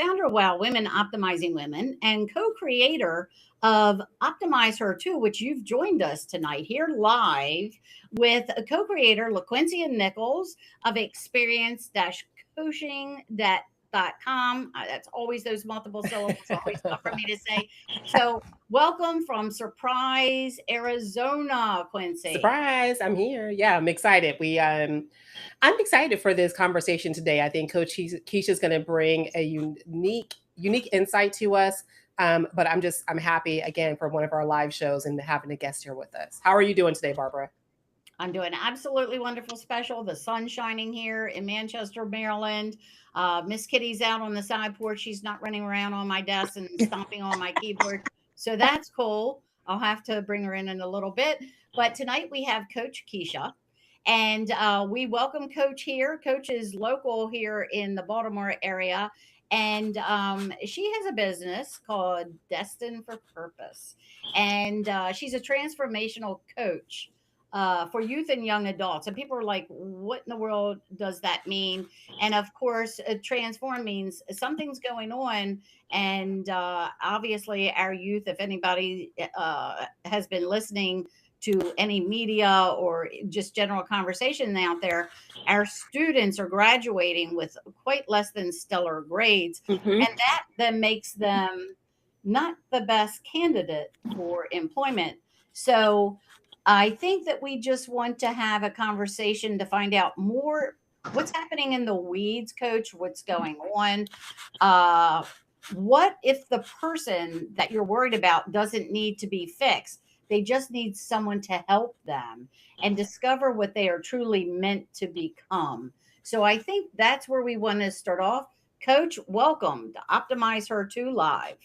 founder of Wow Women Optimizing Women and co-creator of Optimize Her Too, which you've joined us tonight here live with a co-creator LaQuincy Nichols of experience-coaching.com. That's always those multiple syllables, always tough for me to say. So welcome from Surprise, Arizona, Quincy. Surprise, I'm here. Yeah, I'm excited. I'm excited for this conversation today. I think Coach Keisha's going to bring a unique insight to us. But I'm happy again for one of our live shows and having a guest here with us. How are you doing today, Barbara? I'm doing absolutely wonderful special. The sun's shining here in Manchester, Maryland. Miss Kitty's out on the side porch. She's not running around on my desk and stomping on my keyboard. So that's cool. I'll have to bring her in a little bit. But tonight we have Coach Keisha. And we welcome Coach here. Coach is local here in the Baltimore area. And she has a business called Destined for Purpose. And she's a transformational coach for youth and young adults. And people are like, what in the world does that mean? And of course, transform means something's going on. And obviously, our youth, if anybody has been listening to any media or just general conversation out there, our students are graduating with quite less than stellar grades. Mm-hmm. And that then makes them not the best candidate for employment. So I think that we just want to have a conversation to find out more what's happening in the weeds, coach, what's going on. Uh, what if the person that you're worried about doesn't need to be fixed? They just need someone to help them and discover what they are truly meant to become. So I think that's where we want to start off. Coach, welcome to Optimize Her Too Live.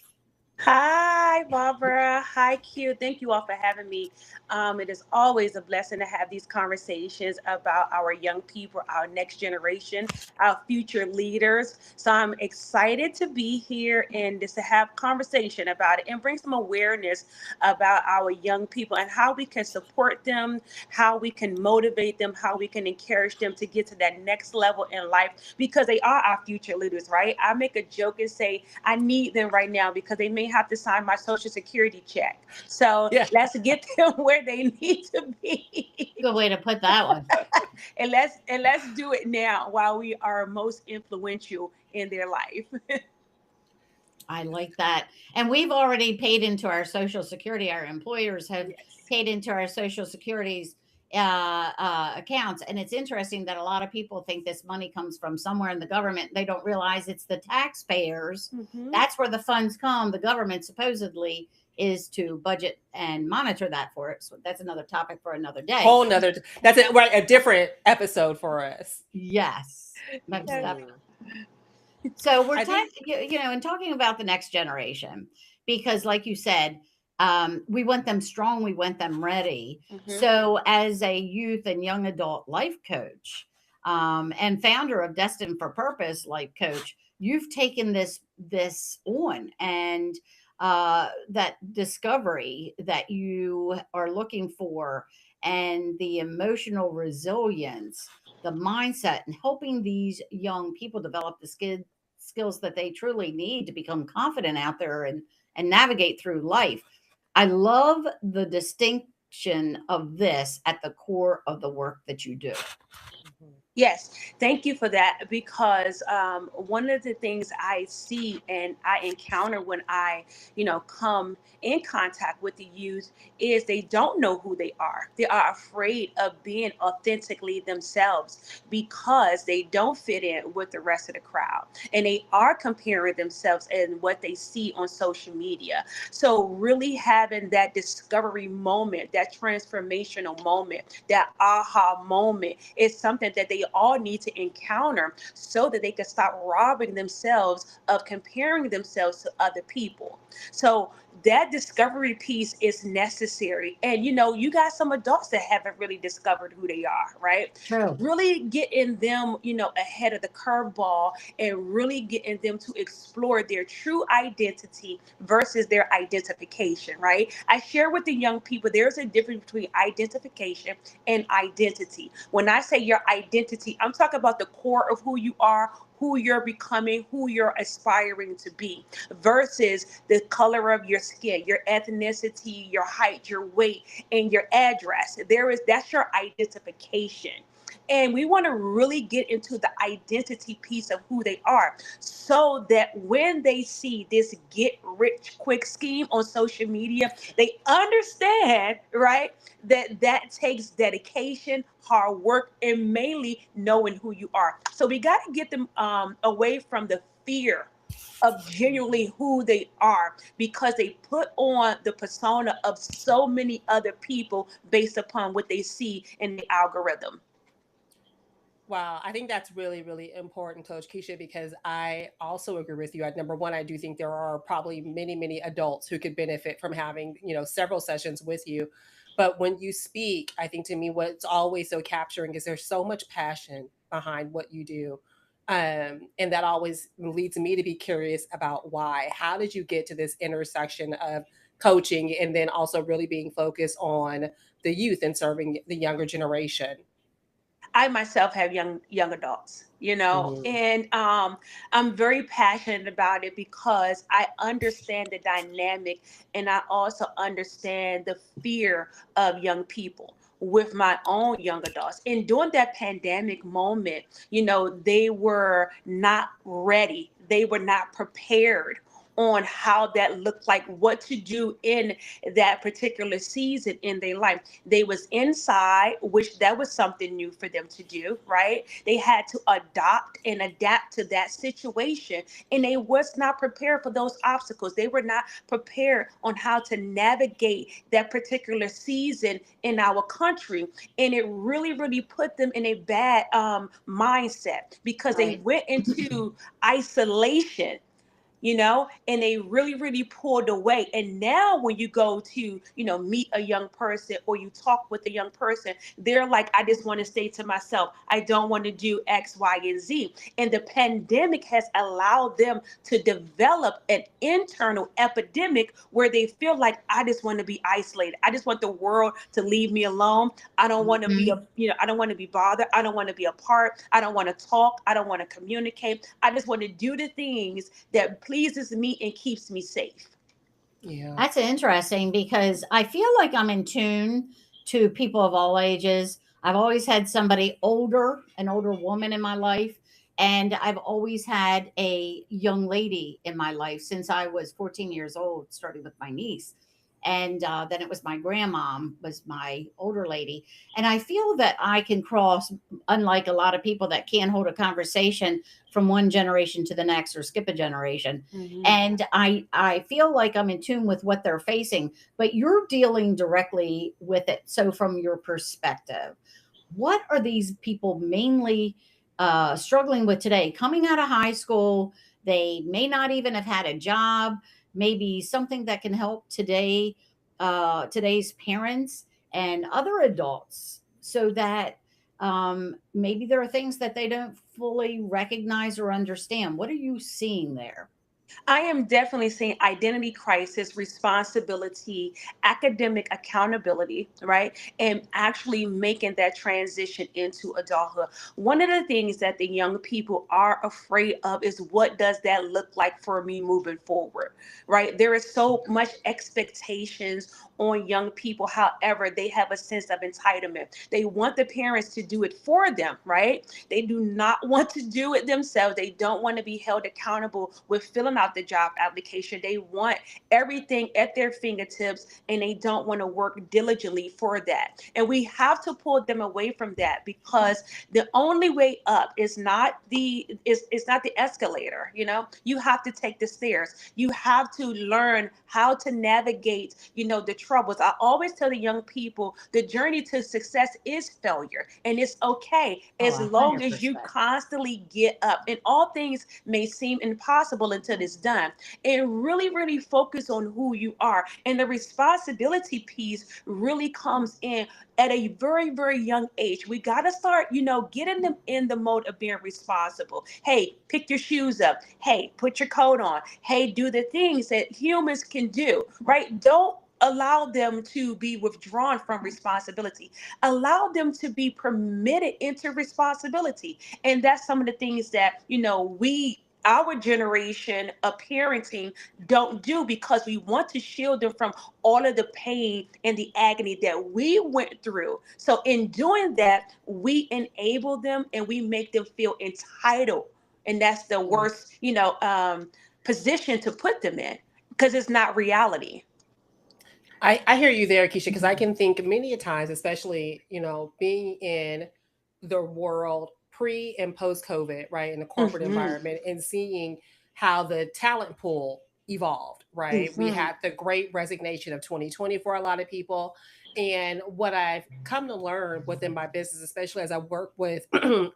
Hi, Barbara. Hi, Q. Thank you all for having me. It is always a blessing to have these conversations about our young people, our next generation, our future leaders. So I'm excited to be here and just to have conversation about it and bring some awareness about our young people and how we can support them, how we can motivate them, how we can encourage them to get to that next level in life because they are our future leaders, right? I make a joke and say I need them right now because they may have to sign my social security check. So Yeah. let's get them where they need to be. Good way to put that one. and let's do it now while we are most influential in their life. I like that. And we've already paid into our Social Security. Our employers have Yes. paid into our Social Security's accounts. And it's interesting that a lot of people think this money comes from somewhere in the government. They don't realize it's the taxpayers. Mm-hmm. That's where the funds come. The government supposedly is to budget and monitor that for it. So that's another topic for another day. Whole nother. That's it. Right, a different episode for us. Yes. Most Yes. definitely. So we're I think. and talking about the next generation, because like you said, we want them strong, we want them ready. Mm-hmm. So as a youth and young adult life coach, and founder of Destined for Purpose Life Coach, you've taken this on and that discovery that you are looking for and the emotional resilience, the mindset, and helping these young people develop the skills that they truly need to become confident out there and navigate through life. I love the distinction of this at the core of the work that you do. Yes, thank you for that because one of the things I see and I encounter when I, come in contact with the youth is they don't know who they are. They are afraid of being authentically themselves because they don't fit in with the rest of the crowd. And they are comparing themselves and what they see on social media. So really having that discovery moment, that transformational moment, that aha moment is something that they all need to encounter so that they can stop robbing themselves of comparing themselves to other people. So that discovery piece is necessary. And you got some adults that haven't really discovered who they are, right? True. Really getting them, ahead of the curveball and really getting them to explore their true identity versus their identification, right? I share with the young people there's a difference between identification and identity. When I say your identity, I'm talking about the core of who you are who you're becoming, who you're aspiring to be, versus the color of your skin, your ethnicity, your height, your weight, and your address. That's your identification. And we want to really get into the identity piece of who they are, so that when they see this get rich quick scheme on social media, they understand, right, that takes dedication, hard work, and mainly knowing who you are. So we got to get them away from the fear of genuinely who they are, because they put on the persona of so many other people based upon what they see in the algorithm. Wow, I think that's really, really important, Coach Keisha, because I also agree with you. Number one, I do think there are probably many, many adults who could benefit from having, several sessions with you. But when you speak, I think to me, what's always so capturing is there's so much passion behind what you do. And that always leads me to be curious about why. How did you get to this intersection of coaching and then also really being focused on the youth and serving the younger generation? I myself have young adults, Mhm. and I'm very passionate about it because I understand the dynamic, and I also understand the fear of young people with my own young adults. And during that pandemic moment, they were not ready. They were not prepared on how that looked like, what to do in that particular season in their life. They was inside, which that was something new for them to do, right? They had to adopt and adapt to that situation, and they was not prepared for those obstacles. They were not prepared on how to navigate that particular season in our country, and it really, really put them in a bad mindset, because they Right. went into isolation, and they really, really pulled away. And now when you go to, meet a young person or you talk with a young person, they're like, I just want to stay to myself. I don't want to do X, Y, and Z. And the pandemic has allowed them to develop an internal epidemic where they feel like, I just want to be isolated. I just want the world to leave me alone. I don't want to be Mhm. I don't want to be bothered. I don't want to be a part. I don't want to talk. I don't want to communicate. I just want to do the things that pleases me and keeps me safe. Yeah. That's interesting because I feel like I'm in tune to people of all ages. I've always had somebody older, an older woman in my life, and I've always had a young lady in my life since I was 14 years old, starting with my niece. And then it was my grandmom was my older lady. And I feel that I can cross, unlike a lot of people that can't hold a conversation from one generation to the next or skip a generation. Mhm. And I feel like I'm in tune with what they're facing, but you're dealing directly with it. So from your perspective, what are these people mainly struggling with today? Coming out of high school, they may not even have had a job. Maybe something that can help today's parents and other adults, so that maybe there are things that they don't fully recognize or understand. What are you seeing there? I am definitely seeing identity crisis, responsibility, academic accountability, right? And actually making that transition into adulthood. One of the things that the young people are afraid of is, what does that look like for me moving forward, right? There is so much expectations on young people. However, they have a sense of entitlement. They want the parents to do it for them, right? They do not want to do it themselves. They don't want to be held accountable with filling out the job application. They want everything at their fingertips, and they don't want to work diligently for that. And we have to pull them away from that, because the only way up is not the escalator. You have to take the stairs. You have to learn how to navigate, the troubles. I always tell the young people, the journey to success is failure, and it's okay Oh, as long as you 100%. constantly get up. And all things may seem impossible until it's done. And really, really focus on who you are. And the responsibility piece really comes in at a very, very young age. We got to start, getting them in the mode of being responsible. Hey, pick your shoes up. Hey, put your coat on. Hey, do the things that humans can do, right? Don't allow them to be withdrawn from responsibility, allow them to be permitted into responsibility. And that's some of the things that, our generation of parenting don't do, because we want to shield them from all of the pain and the agony that we went through. So in doing that, we enable them and we make them feel entitled. And that's the worst, position to put them in, because it's not reality. I hear you there, Keisha, because I can think many a times, especially, being in the world pre and post COVID, right, in the corporate Hmm. environment, and seeing how the talent pool evolved, right? We Hmm. had the great resignation of 2020 for a lot of people. And what I've come to learn within my business, especially as I work with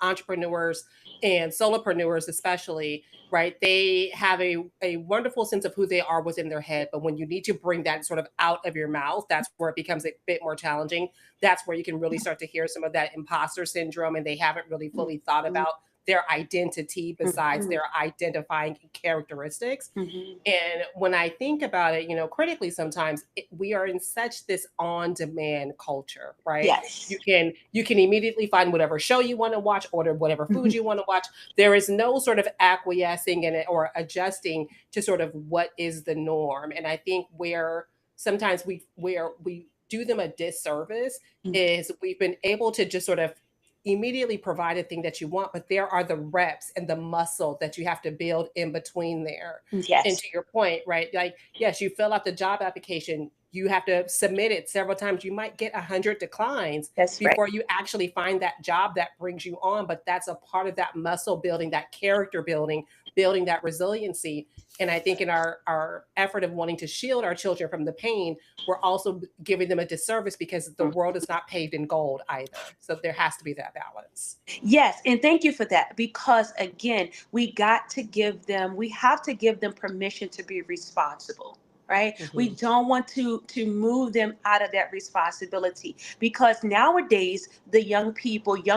entrepreneurs and solopreneurs, especially, right? They have a wonderful sense of who they are within their head. But when you need to bring that sort of out of your mouth, that's where it becomes a bit more challenging. That's where you can really start to hear some of that imposter syndrome, and they haven't really fully thought about their identity besides Hmm. their identifying characteristics. Hmm. And when I think about it, critically, sometimes we are in such this on-demand culture, right? Yes. You can immediately find whatever show you want to watch, order whatever food you want to watch. There is no sort of acquiescing in it or adjusting to sort of what is the norm. And I think where sometimes where we do them a disservice is we've been able to just sort of immediately provide a thing that you want, but there are the reps and the muscle that you have to build in between there. And Yes. to your point, right? Like, yes, you fill out the job application, you have to submit it several times. You might get 100 declines That's right. before you actually find that job that brings you on. But that's a part of that muscle building, that character building, building that resiliency. And I think in our effort of wanting to shield our children from the pain, we're also giving them a disservice because the world is not paved in gold either. So there has to be that balance. Yes, and thank you for that, because again, we have to give them permission to be responsible. Right? We Mhm. don't want to move them out of that responsibility, because nowadays the young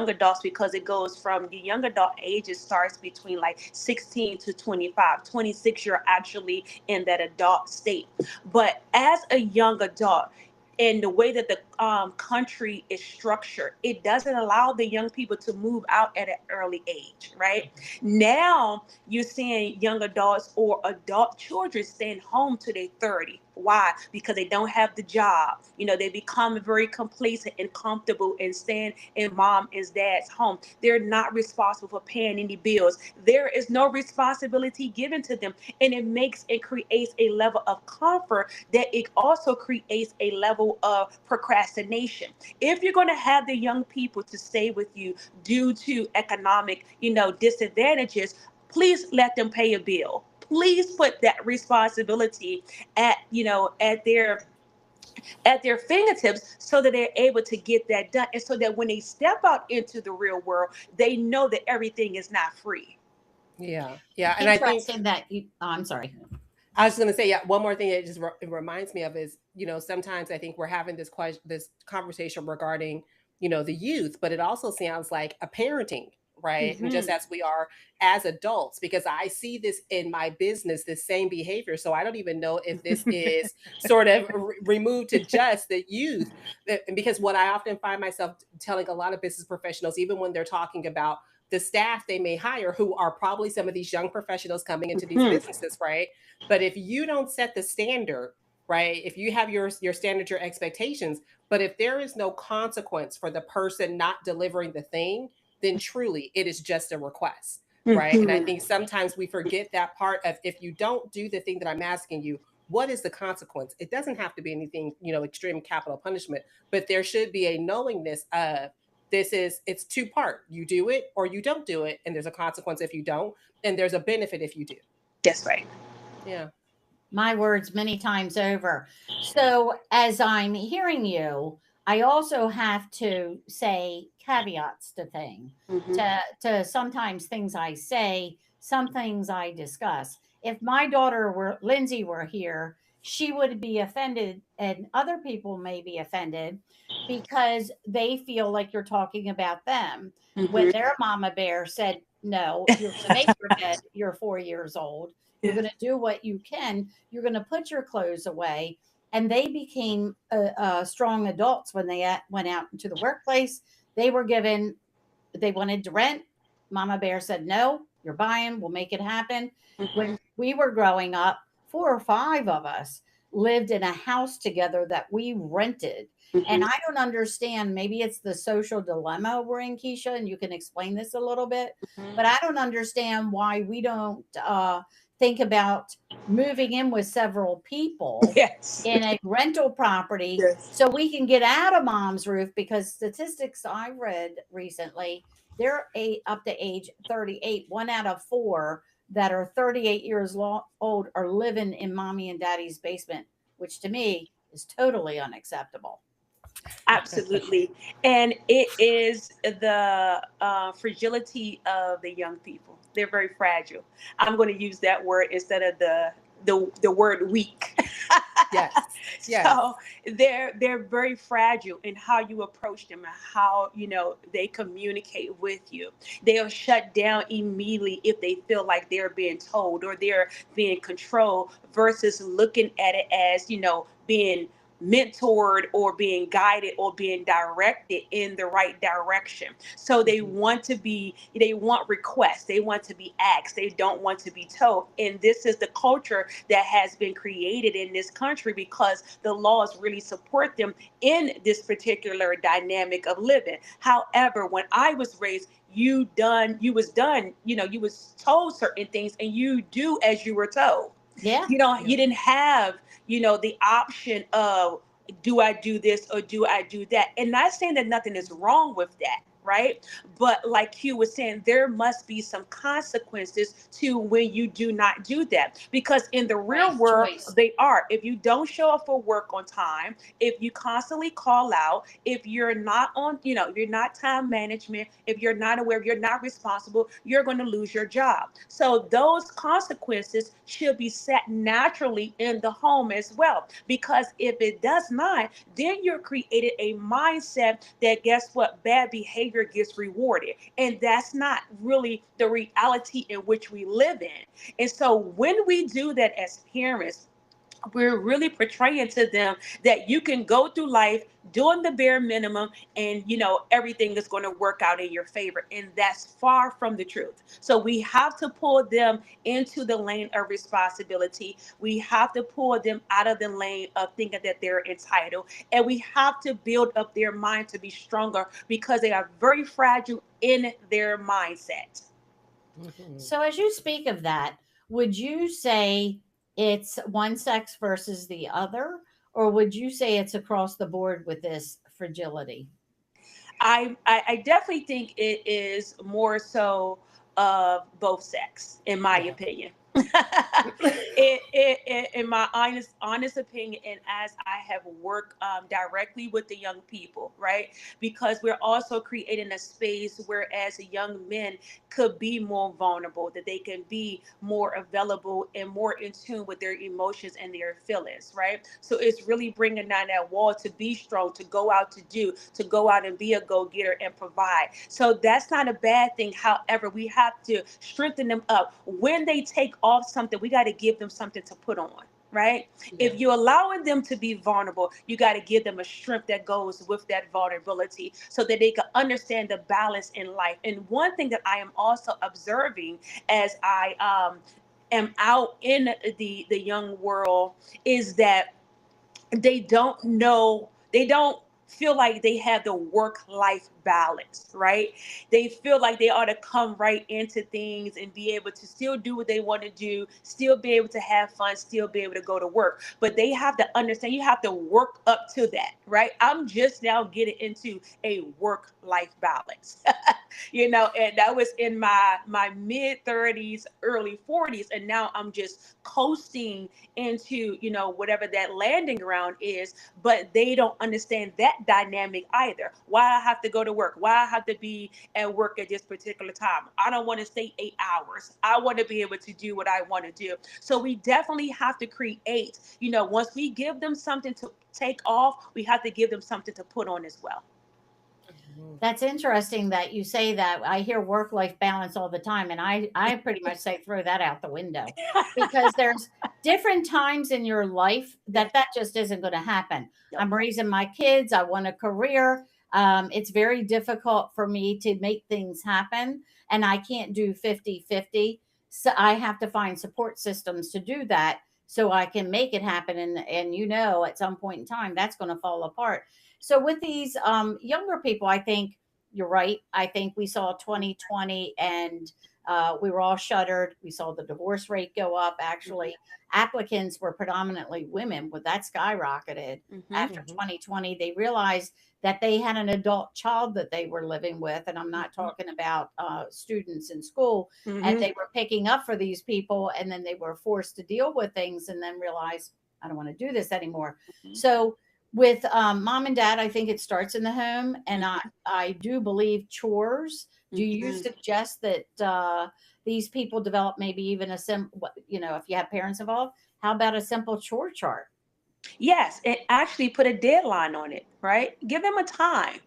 adults, because it goes from the young adult ages starts between like 16 to 25, 26, you're actually in that adult state. But as a young adult, and the way that the country is structured, it doesn't allow the young people to move out at an early age, right? Now you're seeing young adults or adult children staying home till they're 30. Why? Because they don't have the job. They become very complacent and comfortable and staying in mom and dad's home. They're not responsible for paying any bills. There is no responsibility given to them. And it creates a level of comfort, that it also creates a level of procrastination. If you're going to have the young people to stay with you due to economic, disadvantages, please let them pay a bill. Please put that responsibility at, at their fingertips, so that they're able to get that done. And so that when they step out into the real world, they know that everything is not free. Yeah. Yeah. And I think Interesting that you. Oh, I'm sorry. I was going to say, yeah, one more thing that it reminds me of is, sometimes I think we're having this conversation regarding, the youth, but it also sounds like a parenting, right? And just Hmm. as we are as adults, because I see this in my business, this same behavior. So I don't even know if this is sort of removed to just the youth. Because what I often find myself telling a lot of business professionals, even when they're talking about the staff they may hire, who are probably some of these young professionals coming into these Hmm. businesses, right? But if you don't set the standard, right? If you have your standard, your expectations, but if there is no consequence for the person not delivering the thing, then truly it is just a request, right? And I Hmm. think sometimes we forget that part of, if you don't do the thing that I'm asking you, what is the consequence? It doesn't have to be anything, extreme capital punishment, but there should be a knowingness of, it's two part. You do it or you don't do it, and there's a consequence if you don't, and there's a benefit if you do. That's right. Yeah. My words many times over. So, as I'm hearing you, I also have to say caveats to Hmm. to sometimes things I say, some things I discuss. If my daughter were Lindsay were here, she would be offended, and other people may be offended because they feel like you're talking about them. When Hmm. their mama bear said, "No, you're going to make your bed. You're 4 years old. You're Yeah. going to do what you can. You're going to put your clothes away." and they became strong adults when they went out into the workplace. They were given, they wanted to rent. Mama Bear said, no, you're buying, we'll make it happen. When we were growing up, 4 or 5 of us lived in a house together that we rented. And I don't understand, maybe it's the social dilemma we're in, Keisha, and you can explain this a little bit, but I don't understand why we don't think about moving in with several people Yes. in a rental property Yes. so we can get out of mom's roof, because statistics I read recently, they're up to age 38. 1 out of 4 that are 38 years old are living in mommy and daddy's basement, which to me is totally unacceptable. Absolutely. And it is the fragility of the young people. They're very fragile. I'm going to use that word instead of the word weak. Yes. Yes. So they're very fragile in how you approach them and how they communicate with you. They'll shut down immediately if they feel like they're being told or they're being controlled, versus looking at it as being mentored or being guided or being directed in the right direction. So they want requests, they want to be asked, they don't want to be told. And this is the culture that has been created in this country because the laws really support them in this particular dynamic of living. However, when I was raised, you was told certain things and you do as you were told. Yeah. You didn't have the option of, do I do this or do I do that? And not saying that nothing is wrong with that, right? But like Hugh was saying, there must be some consequences to when you do not do that, because in the real Right world, choice. they are. If you don't show up for work on time, if you constantly call out, if you're not on, if you're not time management, if you're not aware, if you're not responsible, you're going to lose your job. So those consequences should be set naturally in the home as well, because if it does not, then you're created a mindset that, guess what, bad behavior gets rewarded. And that's not really the reality in which we live in. And so when we do that as parents, we're really portraying to them that you can go through life doing the bare minimum and everything is going to work out in your favor, and that's far from the truth. So we have to pull them into the lane of responsibility. We have to pull them out of the lane of thinking that they're entitled, and we have to build up their mind to be stronger, because they are very fragile in their mindset. So as you speak of that, would you say it's one sex versus the other, or would you say it's across the board with this fragility? I definitely think it is more so of both sex, in my Yeah. opinion. In my honest opinion, and as I have worked directly with the young people, right? Because we're also creating a space where as young men could be more vulnerable, that they can be more available and more in tune with their emotions and their feelings, right? So it's really bringing down that wall to be strong, to go out to go out and be a go-getter and provide. So that's not a bad thing. However, we have to strengthen them up. When they take off something, we got to give them something to put on. Right? Yeah. If you're allowing them to be vulnerable, you got to give them a strength that goes with that vulnerability so that they can understand the balance in life. And one thing that I am also observing as I am out in the young world is that they don't feel like they have the work-life balance, right? They feel like they ought to come right into things and be able to still do what they want to do, still be able to have fun, still be able to go to work. But they have to understand, you have to work up to that, right? I'm just now getting into a work-life balance. And that was in my mid 30s, early 40s, and now I'm just coasting into whatever that landing ground is. But they don't understand that dynamic either. Why I have to go to work, why I have to be at work at this particular time. I don't want to stay 8 hours. I want to be able to do what I want to do. So we definitely have to create, once we give them something to take off, we have to give them something to put on as well. That's interesting that you say that. I hear work life balance all the time, and I pretty much say throw that out the window, because different times in your life that just isn't going to happen. Yep. I'm raising my kids. I want a career. It's very difficult for me to make things happen, and I can't do 50-50. So I have to find support systems to do that so I can make it happen. And at some point in time, that's going to fall apart. So with these younger people, I think you're right. I think we saw 2020 and we were all shuddered. We saw the divorce rate go up. Actually, applicants were predominantly women, but that skyrocketed after 2020. They realized that they had an adult child that they were living with. And I'm not talking about students in school. And they were picking up for these people. And then they were forced to deal with things and then realized, I don't want to do this anymore. So with mom and dad, I think it starts in the home. And I do believe chores. Do you suggest that these people develop maybe even a simple, if you have parents involved, how about a simple chore chart? Yes, and actually put a deadline on it, right? Give them a time,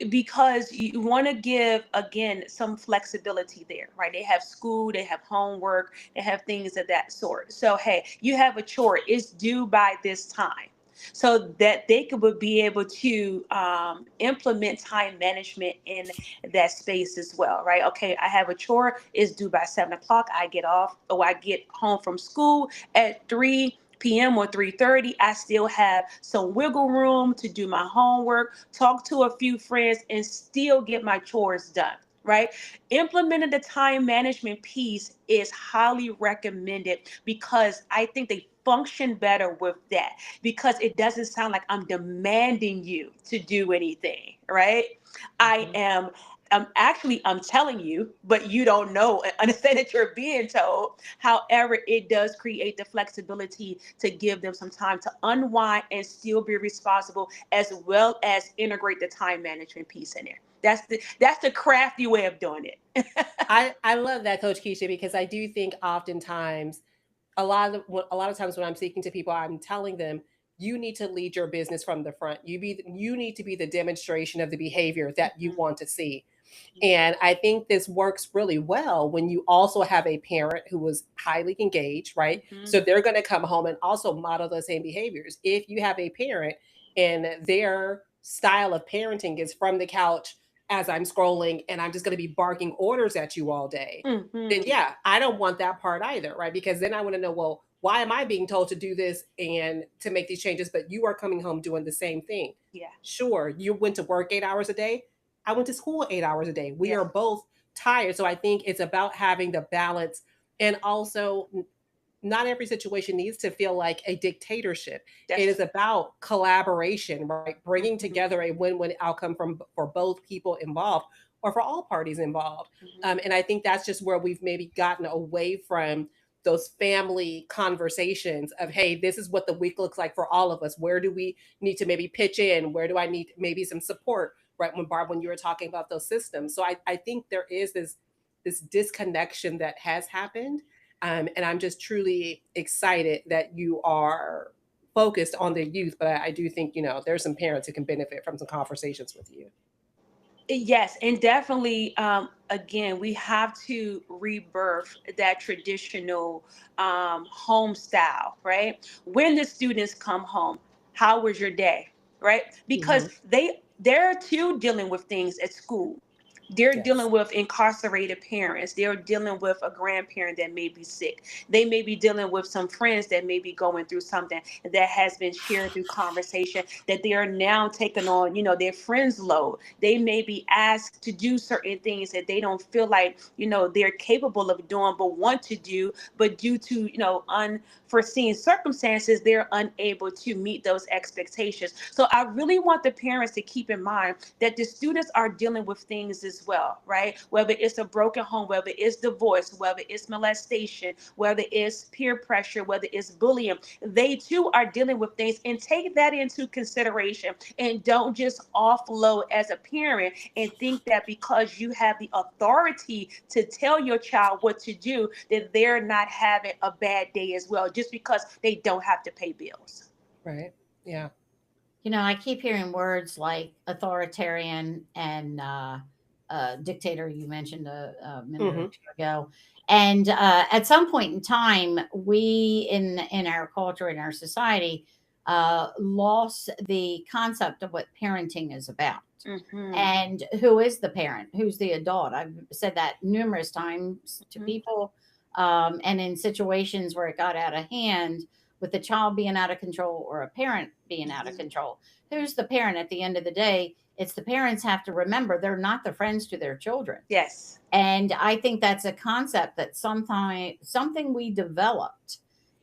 because you want to give, again, some flexibility there, right? They have school, they have homework, they have things of that sort. So, hey, you have a chore, it's due by this time. So that they would be able to implement time management in that space as well, right? Okay, I have a chore, it's due by 7 o'clock. I get off, or I get home from school at 3 p.m. or 3:30. I still have some wiggle room to do my homework, talk to a few friends, and still get my chores done, right? Implementing the time management piece is highly recommended, because I think they function better with that, because it doesn't sound like I'm demanding you to do anything, right? I'm telling you, but you don't know, understand that you're being told. However, it does create the flexibility to give them some time to unwind and still be responsible, as well as integrate the time management piece in there. That's the crafty way of doing it. I love that, Coach Keisha, because I do think oftentimes a lot of times when I'm speaking to people, I'm telling them you need to lead your business from the front. You need to be the demonstration of the behavior that you want to see. And I think this works really well when you also have a parent who was highly engaged, right? So they're going to come home and also model those same behaviors. If you have a parent and their style of parenting is from the couch as I'm scrolling and I'm just going to be barking orders at you all day, then yeah, I don't want that part either, right? Because then I want to know, well, why am I being told to do this and to make these changes, but you are coming home doing the same thing? Yeah. Sure, you went to work 8 hours a day. I went to school 8 hours a day. We Yes. are both tired. So I think it's about having the balance. And also, not every situation needs to feel like a dictatorship. It is about collaboration, right? Bringing together a win-win outcome for both people involved, or for all parties involved. And I think that's just where we've maybe gotten away from those family conversations of, hey, this is what the week looks like for all of us. Where do we need to maybe pitch in? Where do I need maybe some support? Right, when you were talking about those systems. So I think there is this disconnection that has happened. And I'm just truly excited that you are focused on the youth. But I do think, there's some parents who can benefit from some conversations with you. Yes, and definitely, again, we have to rebirth that traditional home style, right? When the students come home, how was your day, right? Because they're too dealing with things at school. They're Yes. dealing with incarcerated parents. They're dealing with a grandparent that may be sick. They may be dealing with some friends that may be going through something that has been shared through conversation, that they are now taking on, their friends' load. They may be asked to do certain things that they don't feel like, they're capable of doing, but want to do, but due to, unforeseen circumstances, they're unable to meet those expectations. So I really want the parents to keep in mind that the students are dealing with things as well, right? Whether it's a broken home, whether it's divorce, whether it's molestation, whether it's peer pressure, whether it's bullying, they too are dealing with things, and take that into consideration, and don't just offload as a parent and think that because you have the authority to tell your child what to do, that they're not having a bad day as well, just because they don't have to pay bills. Right. Yeah. I keep hearing words like authoritarian and dictator you mentioned a minute or Hmm. two ago. And at some point in time, we in our culture, in our society, lost the concept of what parenting is about. Mm-hmm. And who is the parent? Who's the adult? I've said that numerous times to Mm-hmm. people. And in situations where it got out of hand, with the child being out of control or a parent being out of Mm-hmm. control, who's the parent at the end of the day? It's the parents have to remember they're not the friends to their children. Yes. And I think that's a concept that sometimes something we developed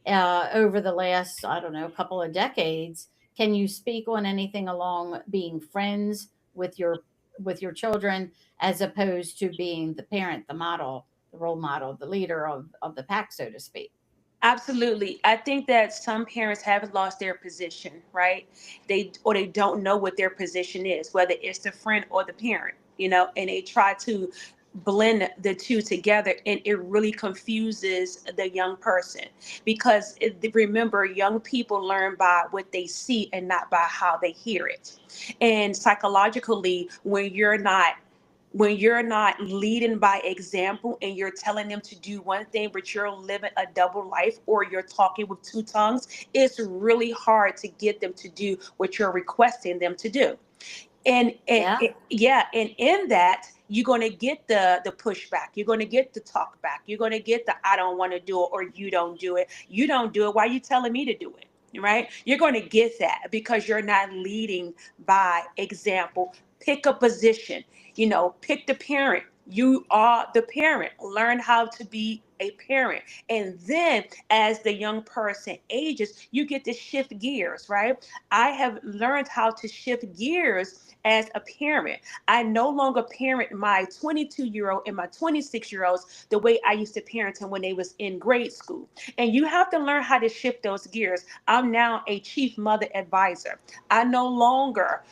over the last, I don't know, couple of decades. Can you speak on anything along being friends with your children as opposed to being the parent, the model, the role model, the leader of the pack, so to speak? Absolutely. I think that some parents have lost their position, right? They don't know what their position is, whether it's the friend or the parent, and they try to blend the two together, and it really confuses the young person because remember, young people learn by what they see and not by how they hear it. And psychologically, when you're not leading by example and you're telling them to do one thing but you're living a double life, or you're talking with two tongues, it's really hard to get them to do what you're requesting them to do. Yeah. Yeah, and in that you're going to get the pushback, you're going to get the talk back, you're going to get the I don't want to do it, or you don't do it, why are you telling me to do it, right? You're going to get that because you're not leading by example. Pick a position, pick the parent. You are the parent. Learn how to be a parent. And then as the young person ages, you get to shift gears, right? I have learned how to shift gears as a parent. I no longer parent my 22-year-old and my 26-year-olds the way I used to parent them when they was in grade school. And you have to learn how to shift those gears. I'm now a chief mother advisor. I no longer,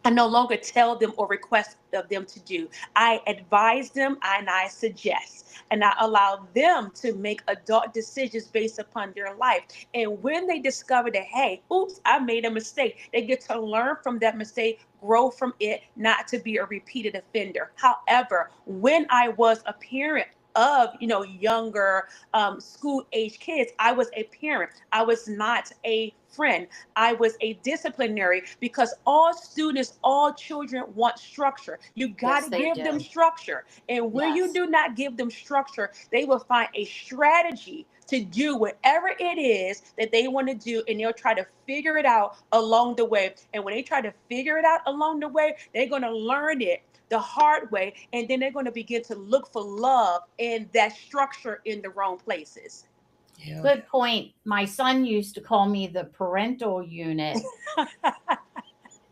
I no longer tell them or request of them to do. I advise them and I suggest. And I allow them to make adult decisions based upon their life. And when they discover that, hey, oops, I made a mistake, they get to learn from that mistake, grow from it, not to be a repeated offender. However, when I was a parent of younger school age kids, I was a parent. I was not a friend. I was a disciplinary, because all students, all children want structure. You got Yes, to they give them do. structure. And when you Yes. do not give them structure, they will find a strategy to do whatever it is that they want to do, and they'll try to figure it out along the way. And when they try to figure it out along the way, they're going to learn it the hard way, and then they're going to begin to look for love and that structure in the wrong places. Yeah. Good point. My son used to call me the parental unit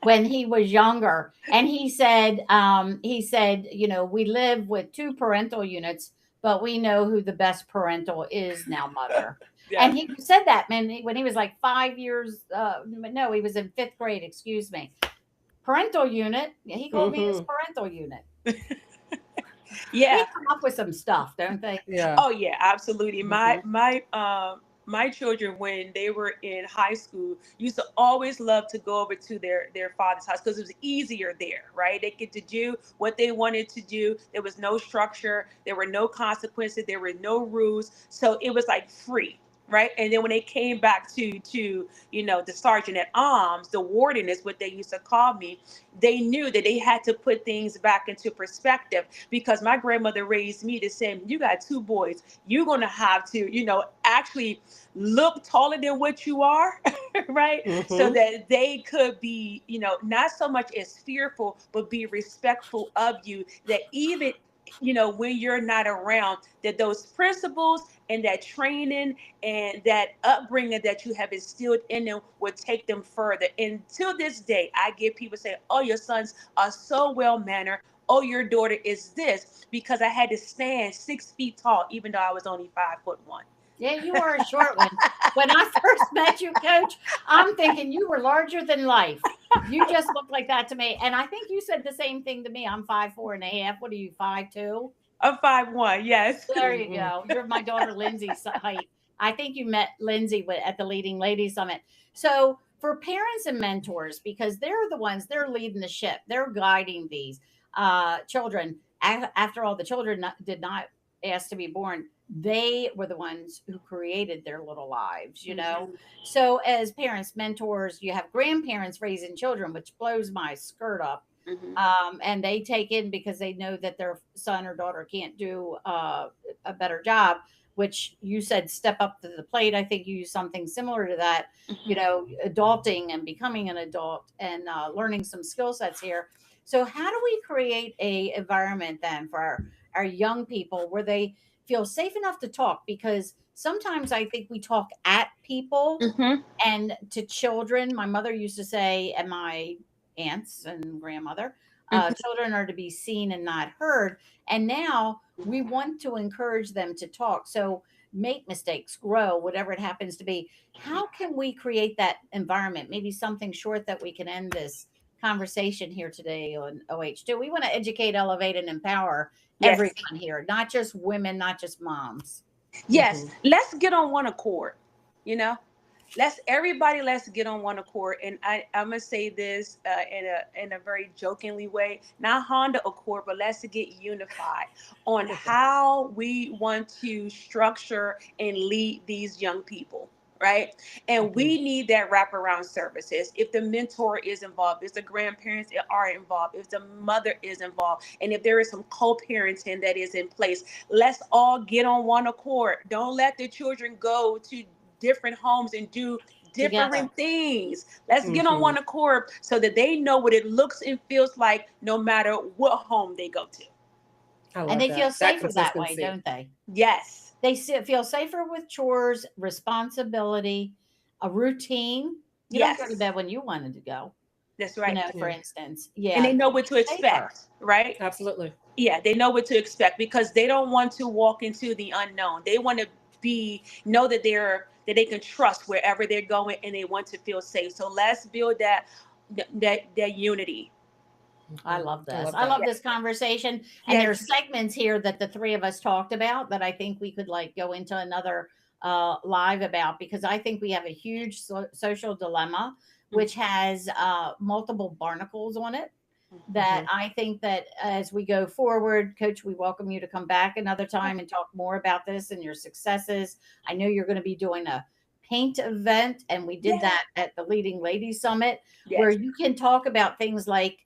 when he was younger, and he said, we live with two parental units, but we know who the best parental is now, mother. Yes. And he said that, man, when he was like 5 years, no, he was in fifth grade, excuse me. Parental unit. Yeah, he called me his Hmm. parental unit. They Yeah. come up with some stuff, don't they? Yeah. Oh yeah, absolutely. My Hmm. my my children, when they were in high school, used to always love to go over to their father's house because it was easier there, right? They get to do what they wanted to do. There was no structure, there were no consequences, there were no rules, so it was like free. Right. And then when they came back to the sergeant at arms, the warden is what they used to call me, they knew that they had to put things back into perspective, because my grandmother raised me to say, you got two boys, you're going to have to, actually look taller than what you are, right? So Hmm. that they could be, not so much as fearful, but be respectful of you. That even, when you're not around, that those principles and that training and that upbringing that you have instilled in them will take them further. And till this day, I get people say, oh, your sons are so well mannered. Oh, your daughter is this, because I had to stand 6 feet tall, even though I was only 5'1". Yeah, you are a short one. When I first met you, coach, I'm thinking you were larger than life. You just look like that to me. And I think you said the same thing to me. I'm 5'4.5". What are you, 5'2"? I'm 5'1", yes. There you Hmm. go. You're my daughter Lindsay's height. I think you met Lindsay at the Leading Ladies Summit. So for parents and mentors, because they're the ones, they're leading the ship, they're guiding these. children. After all, the children did not ask to be born. They were the ones who created their little lives, you know? Mhm. So, as parents, mentors, you have grandparents raising children, which blows my skirt up. Mhm. And they take in because they know that their son or daughter can't do a better job, which you said step up to the plate. I think you use something similar to that, you Mhm. know, adulting and becoming an adult and learning some skill sets here. So how do we create a environment then for our young people where they feel safe enough to talk? Because sometimes I think we talk at people Mhm. and to children. My mother used to say, and my aunts and grandmother, Mhm. children are to be seen and not heard. And now we want to encourage them to talk. So make mistakes, grow, whatever it happens to be. How can we create that environment? Maybe something short that we can end this conversation here today on OH2. We want to educate, elevate, and empower Yes. everyone here, not just women, not just moms. Yes. Let's get on one accord. You know, let's get on one accord. And I'm gonna say this in a very jokingly way, not Honda Accord, but let's get unified on how we want to structure and lead these young people. Right. And we need that wraparound services. If the mentor is involved, if the grandparents are involved, if the mother is involved, and if there is some co-parenting that is in place, let's all get on one accord. Don't let the children go to different homes and do Together. different things. Let's get on Mhm. one accord so that they know what it looks and feels like no matter what home they go to. I And love they feel that safer that way, consistency. don't they? Yes. They feel safer with chores, responsibility, a routine. You don't go to Yes. bed when you wanted to go, That's you right. know, for Yeah, instance. And Yeah, they know they what to feel safer. expect, right? absolutely. Yeah, they know what to expect because they don't want to walk into the unknown. They want to know that they can trust wherever they're going and they want to feel safe. So let's build that unity. I Mhm. love I this. love I that. love Yes. this conversation. And Yes. there's segments here that the three of us talked about that I think we could like go into another live about because I think we have a huge social dilemma which has multiple barnacles on it that Mhm. I think that as we go forward, Coach, we welcome you to come back another time and talk more about this and your successes. I know you're going to be doing a paint event, and we did Yes. that at the Leading Ladies Summit, where Yes. you can talk about things like,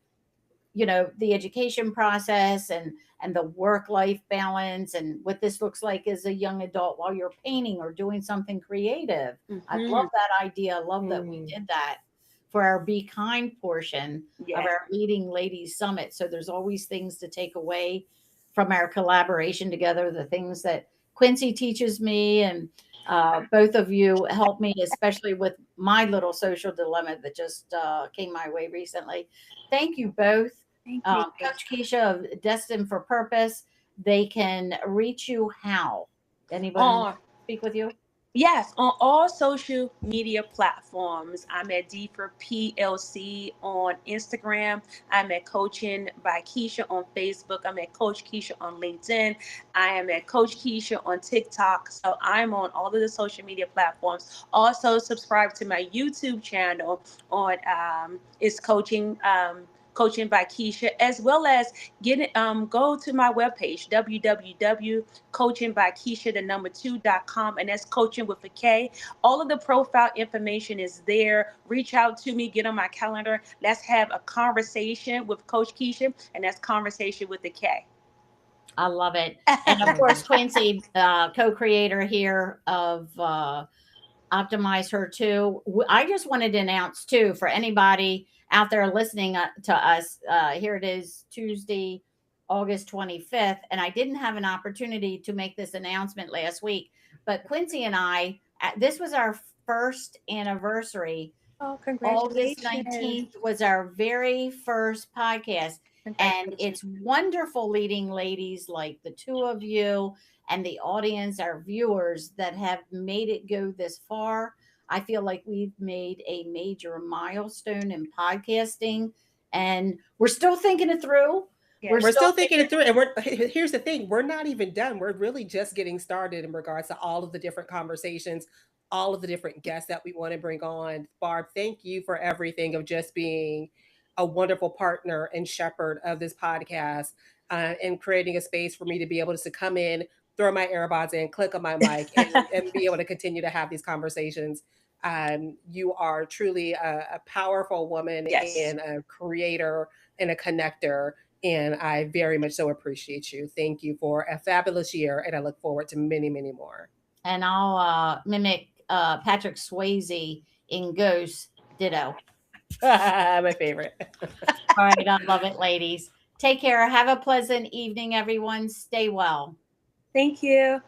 you know, the education process and the work life balance and what this looks like as a young adult while you're painting or doing something creative. I love Hmm. that idea. I love that we Mm. did that for our Be Kind portion of Yes. our Leading Ladies Summit. So there's always things to take away from our collaboration together, the things that Quincy teaches me and both of you help me, especially with my little social dilemma that just came my way recently. Thank you both. Thank you. Coach Keisha of Destined for Purpose, they can reach you how? Anyone On speak with you? Yes, on all social media platforms. I'm at D for PLC on Instagram. I'm at Coaching by Keisha on Facebook. I'm at Coach Keisha on LinkedIn. I am at Coach Keisha on TikTok. So I'm on all of the social media platforms. Also, subscribe to my YouTube channel on it's Coaching by Keisha, as well as go to my webpage, www.coachingbykeisha, the number 2.com, and that's coaching with a K. All of the profile information is there. Reach out to me, get on my calendar. Let's have a conversation with Coach Keisha, and that's conversation with the K. I love it. And of Love course, it. Quincy, co-creator here of Optimize Her too. I just wanted to announce too for anybody out there listening to us. Here it is, Tuesday, August 25th, and I didn't have an opportunity to make this announcement last week. But Quincy and I, this was our first anniversary. Oh, August congratulations. 19th was our very first podcast. And Congratulations. it's wonderful leading ladies like the two of you and the audience, our viewers that have made it go this far. I feel like we've made a major milestone in podcasting and we're still thinking it through. We're Yes. We're still still thinking thinking, it through, and here's the thing: we're not even done. We're really just getting started in regards to all of the different conversations, all of the different guests that we want to bring on. Barb, thank you for everything of just being a wonderful partner and shepherd of this podcast, and creating a space for me to be able to come in, throw my AirPods in, click on my mic, and be able to continue to have these conversations. You are truly a powerful woman Yes. and a creator and a connector. And I very much so appreciate you. Thank you for a fabulous year. And I look forward to many, many more. And I'll mimic Patrick Swayze in Ghost. Ditto. My favorite. All right. I love it, ladies. Take care. Have a pleasant evening, everyone. Stay well. Thank you.